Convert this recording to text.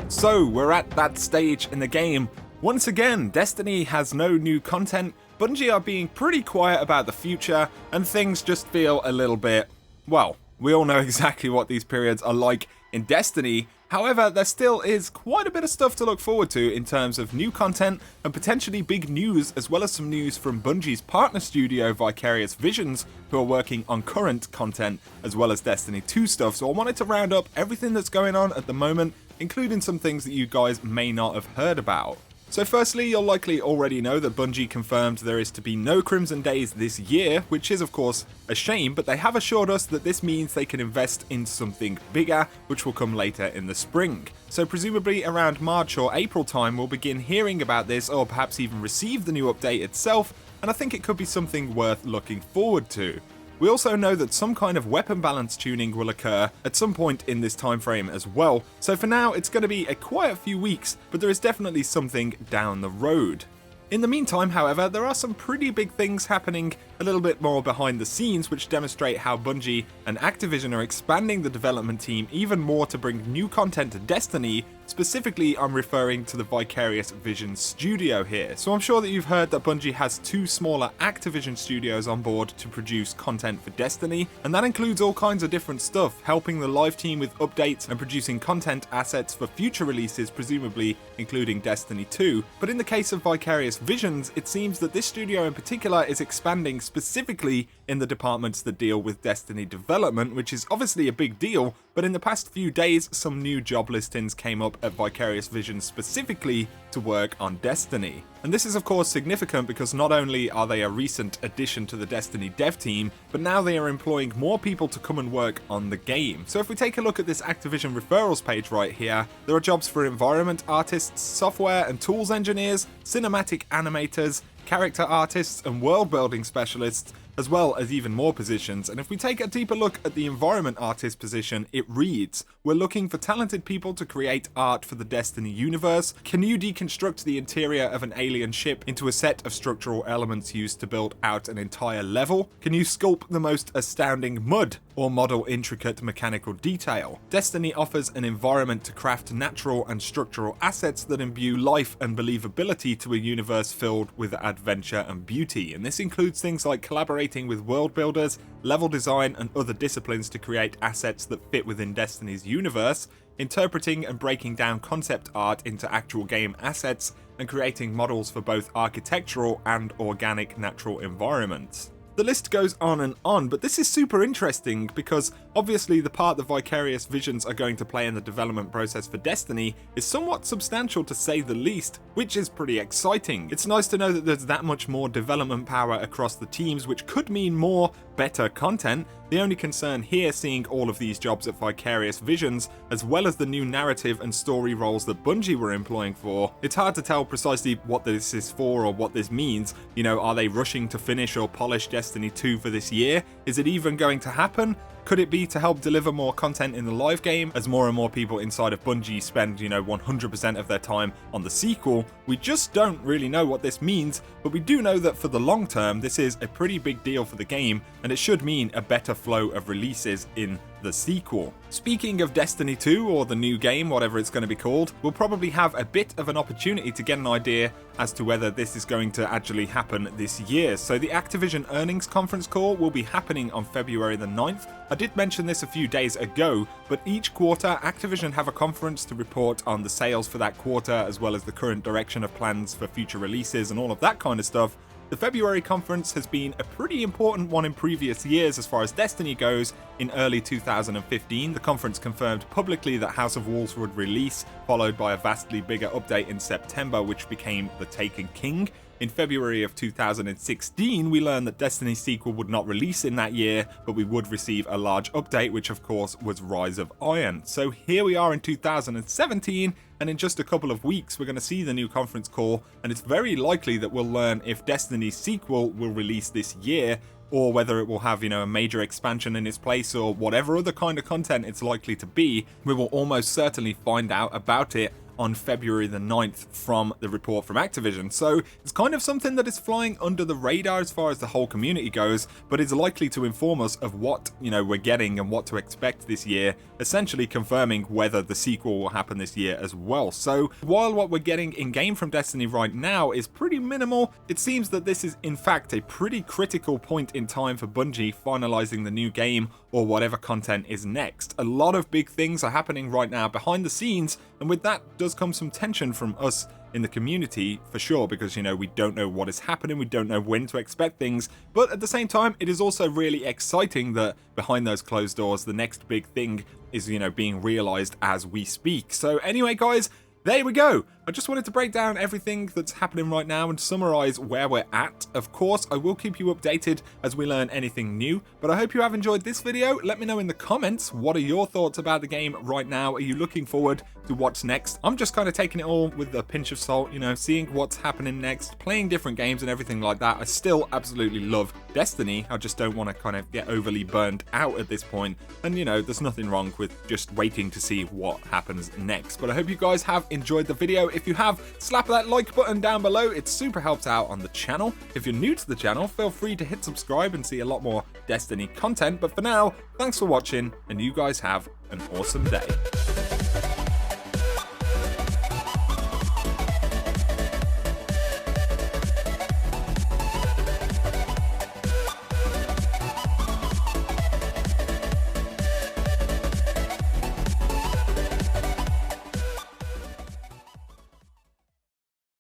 So we're at that stage in the game. Once again, Destiny has no new content, Bungie are being pretty quiet about the future, and things just feel a little bit, well, we all know exactly what these periods are like in Destiny. However, there still is quite a bit of stuff to look forward to in terms of new content and potentially big news, as well as some news from Bungie's partner studio Vicarious Visions, who are working on current content as well as Destiny 2 stuff. So I wanted to round up everything that's going on at the moment, including some things that you guys may not have heard about. So firstly, you'll likely already know that Bungie confirmed there is to be no Crimson Days this year, which is of course a shame, but they have assured us that this means they can invest in something bigger, which will come later in the spring. So presumably around March or April time we'll begin hearing about this, or perhaps even receive the new update itself, and I think it could be something worth looking forward to. We also know that some kind of weapon balance tuning will occur at some point in this time frame as well, so for now it's going to be a quiet few weeks, but there is definitely something down the road. In the meantime, however, there are some pretty big things happening a little bit more behind the scenes, which demonstrate how Bungie and Activision are expanding the development team even more to bring new content to Destiny. Specifically, I'm referring to the Vicarious Visions studio here. So I'm sure that you've heard that Bungie has two smaller Activision studios on board to produce content for Destiny, and that includes all kinds of different stuff, helping the live team with updates and producing content assets for future releases, presumably including Destiny 2. But in the case of Vicarious Visions, it seems that this studio in particular is expanding specifically in the departments that deal with Destiny development, which is obviously a big deal, but in the past few days some new job listings came up at Vicarious Visions specifically to work on Destiny. And this is of course significant because not only are they a recent addition to the Destiny dev team, but now they are employing more people to come and work on the game. So if we take a look at this Activision referrals page right here, there are jobs for environment artists, software and tools engineers, cinematic animators, character artists and world building specialists, as well as even more positions. And if we take a deeper look at the environment artist position, it reads, "We're looking for talented people to create art for the Destiny universe. Can you deconstruct the interior of an alien ship into a set of structural elements used to build out an entire level? Can you sculpt the most astounding mud or model intricate mechanical detail? Destiny offers an environment to craft natural and structural assets that imbue life and believability to a universe filled with adventure and beauty." And this includes things like collaborating with world builders, level design and other disciplines to create assets that fit within Destiny's universe, interpreting and breaking down concept art into actual game assets, and creating models for both architectural and organic natural environments. The list goes on, but this is super interesting because obviously the part that Vicarious Visions are going to play in the development process for Destiny is somewhat substantial to say the least, which is pretty exciting. It's nice to know that there's that much more development power across the teams, which could mean more, better content. The only concern here, seeing all of these jobs at Vicarious Visions, as well as the new narrative and story roles that Bungie were employing for, it's hard to tell precisely what this is for or what this means. You know, are they rushing to finish or polish Destiny 2 for this year? Is it even going to happen? Could it be to help deliver more content in the live game as more and more people inside of Bungie spend, 100% of their time on the sequel? We just don't really know what this means, but we do know that for the long term, this is a pretty big deal for the game, and it should mean a better flow of releases in the sequel. Speaking of Destiny 2, or the new game, whatever it's going to be called, we'll probably have a bit of an opportunity to get an idea as to whether this is going to actually happen this year. So the Activision earnings conference call will be happening on February the 9th. I did mention this a few days ago, but each quarter Activision have a conference to report on the sales for that quarter, as well as the current direction of plans for future releases and all of that kind of stuff. The February conference has been a pretty important one in previous years as far as Destiny goes. In early 2015, the conference confirmed publicly that House of Wolves would release, followed by a vastly bigger update in September, which became The Taken King. In February of 2016, we learned that Destiny's sequel would not release in that year, but we would receive a large update, which of course was Rise of Iron. So here we are in 2017, and in just a couple of weeks we're going to see the new conference call, and it's very likely that we'll learn if Destiny's sequel will release this year, or whether it will have, a major expansion in its place, or whatever other kind of content it's likely to be. We will almost certainly find out about it on February the 9th from the report from Activision. So it's kind of something that is flying under the radar as far as the whole community goes, but is likely to inform us of what, we're getting and what to expect this year, essentially confirming whether the sequel will happen this year as well. So while what we're getting in-game from Destiny right now is pretty minimal, it seems that this is in fact a pretty critical point in time for Bungie finalizing the new game or whatever content is next. A lot of big things are happening right now behind the scenes, and with that does come some tension from us in the community for sure, because we don't know what is happening, we don't know when to expect things, but at the same time it is also really exciting that behind those closed doors the next big thing is being realized as we speak. So anyway guys, there we go. I just wanted to break down everything that's happening right now and summarize where we're at. Of course, I will keep you updated as we learn anything new, but I hope you have enjoyed this video. Let me know in the comments, what are your thoughts about the game right now? Are you looking forward to what's next? I'm just kind of taking it all with a pinch of salt, seeing what's happening next, playing different games and everything like that. I still absolutely love Destiny. I just don't want to kind of get overly burned out at this point. And there's nothing wrong with just waiting to see what happens next. But I hope you guys have enjoyed the video. If you have, slap that like button down below. It super helps out on the channel. If you're new to the channel, feel free to hit subscribe and see a lot more Destiny content. But for now, thanks for watching, and you guys have an awesome day.